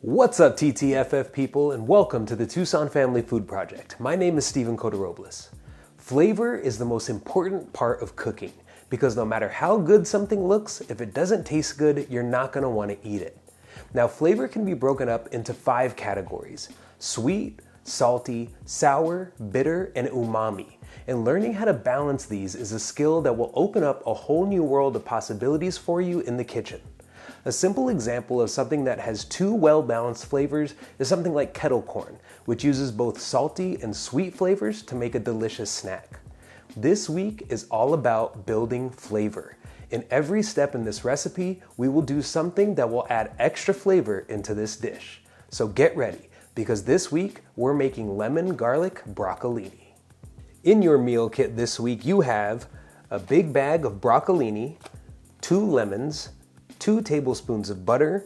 What's up, TTFF people, and welcome to the Tucson Family Food Project. My name is Steven Cota-Robles. Flavor is the most important part of cooking because no matter how good something looks, if it doesn't taste good, you're not going to want to eat it. Now, flavor can be broken up into 5 categories: sweet, salty, sour, bitter, and umami. And learning how to balance these is a skill that will open up a whole new world of possibilities for you in the kitchen. A simple example of something that has 2 well-balanced flavors is something like kettle corn, which uses both salty and sweet flavors to make a delicious snack. This week is all about building flavor. In every step in this recipe, we will do something that will add extra flavor into this dish. So get ready, because this week we're making lemon garlic broccolini. In your meal kit this week, you have a big bag of broccolini, 2 lemons, 2 tablespoons of butter,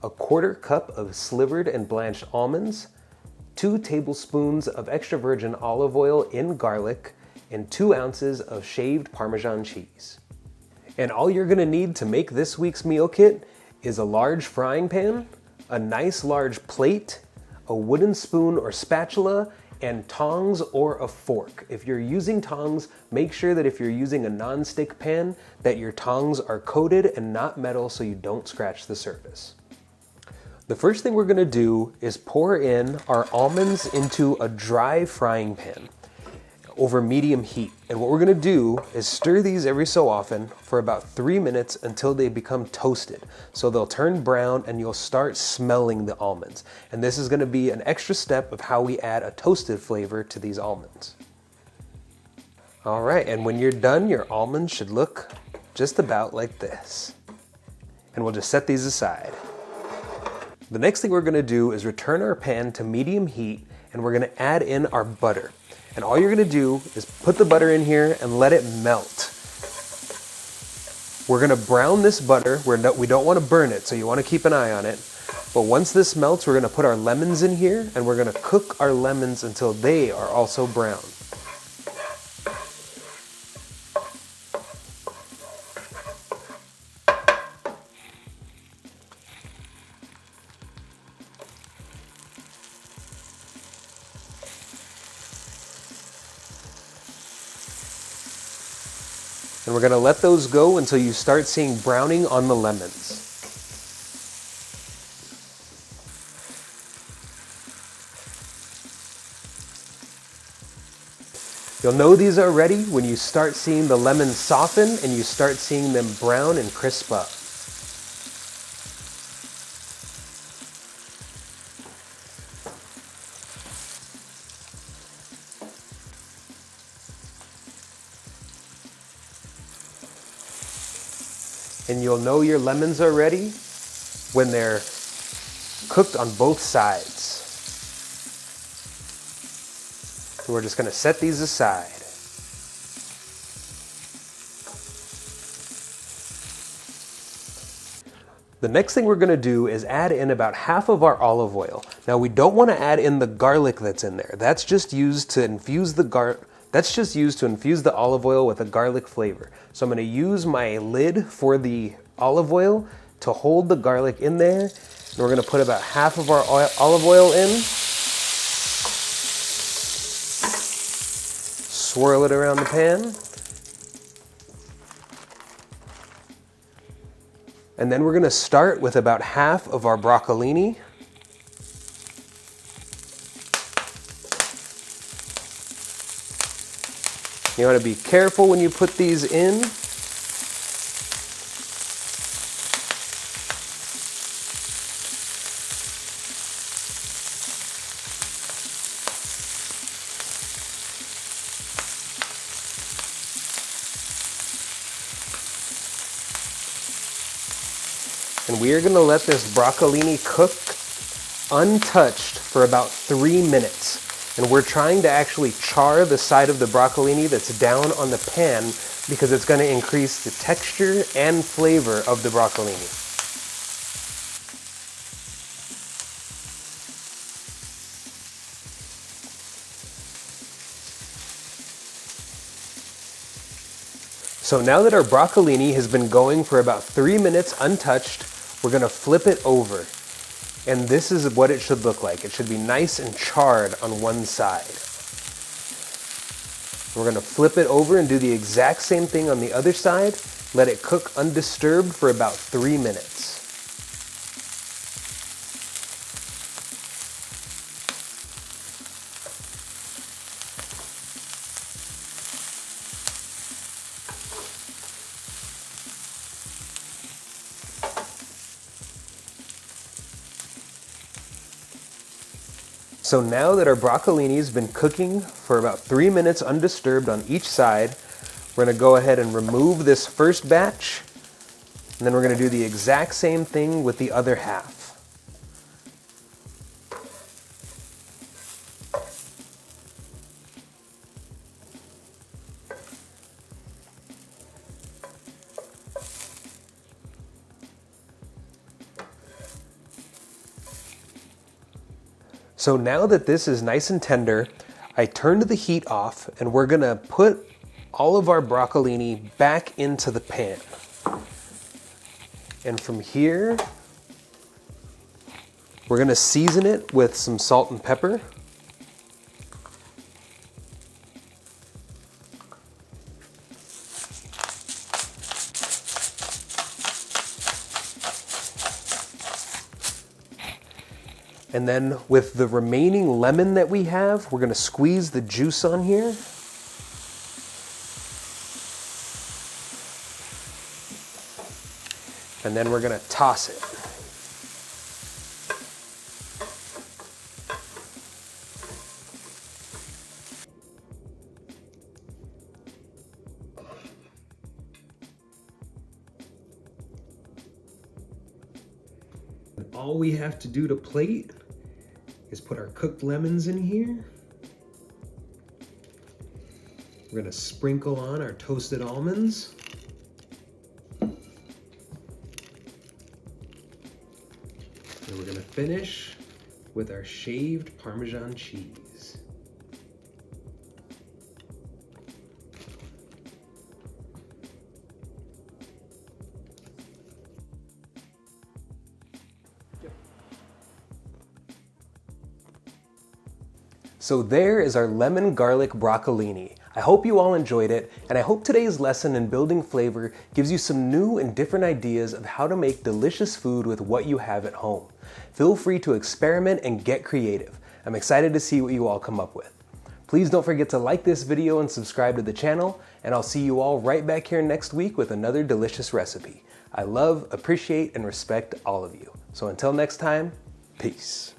a 1/4 cup of slivered and blanched almonds, 2 tablespoons of extra virgin olive oil in garlic, and 2 ounces of shaved Parmesan cheese. And all you're gonna need to make this week's meal kit is a large frying pan, a nice large plate, a wooden spoon or spatula, and tongs or a fork. If you're using tongs, make sure that if you're using a non-stick pan, that your tongs are coated and not metal so you don't scratch the surface. The first thing we're gonna do is pour in our almonds into a dry frying pan over medium heat. And what we're gonna do is stir these every so often for about 3 minutes until they become toasted. So they'll turn brown and you'll start smelling the almonds. And this is gonna be an extra step of how we add a toasted flavor to these almonds. All right, and when you're done, your almonds should look just about like this. And we'll just set these aside. The next thing we're gonna do is return our pan to medium heat, and we're gonna add in our butter. And all you're gonna do is put the butter in here and let it melt. We're gonna brown this butter. We don't wanna burn it, so you wanna keep an eye on it. But once this melts, we're gonna put our lemons in here, and we're gonna cook our lemons until they are also brown. And we're gonna let those go until you start seeing browning on the lemons. You'll know these are ready when you start seeing the lemons soften and you start seeing them brown and crisp up. And you'll know your lemons are ready when they're cooked on both sides. So we're just going to set these aside. The next thing we're going to do is add in about half of our olive oil. Now, we don't want to add in the garlic that's in there. That's just used to infuse the olive oil with a garlic flavor. So I'm gonna use my lid for the olive oil to hold the garlic in there. And we're gonna put about half of our olive oil in. Swirl it around the pan. And then we're gonna start with about half of our broccolini. You want to be careful when you put these in. And we are going to let this broccolini cook untouched for about 3 minutes. And we're trying to actually char the side of the broccolini that's down on the pan because it's going to increase the texture and flavor of the broccolini. So now that our broccolini has been going for about 3 minutes untouched, we're going to flip it over. And this is what it should look like. It should be nice and charred on one side. We're gonna flip it over and do the exact same thing on the other side. Let it cook undisturbed for about 3 minutes. So now that our broccolini has been cooking for about 3 minutes undisturbed on each side, we're gonna go ahead and remove this first batch, and then we're gonna do the exact same thing with the other half. So now that this is nice and tender, I turned the heat off and we're gonna put all of our broccolini back into the pan. And from here, we're gonna season it with some salt and pepper. And then with the remaining lemon that we have, we're gonna squeeze the juice on here. And then we're gonna toss it. And all we have to do to plate is put our cooked lemons in here. We're gonna sprinkle on our toasted almonds. And we're gonna finish with our shaved Parmesan cheese. So there is our lemon garlic broccolini. I hope you all enjoyed it, and I hope today's lesson in building flavor gives you some new and different ideas of how to make delicious food with what you have at home. Feel free to experiment and get creative. I'm excited to see what you all come up with. Please don't forget to like this video and subscribe to the channel, and I'll see you all right back here next week with another delicious recipe. I love, appreciate, and respect all of you. So until next time, peace.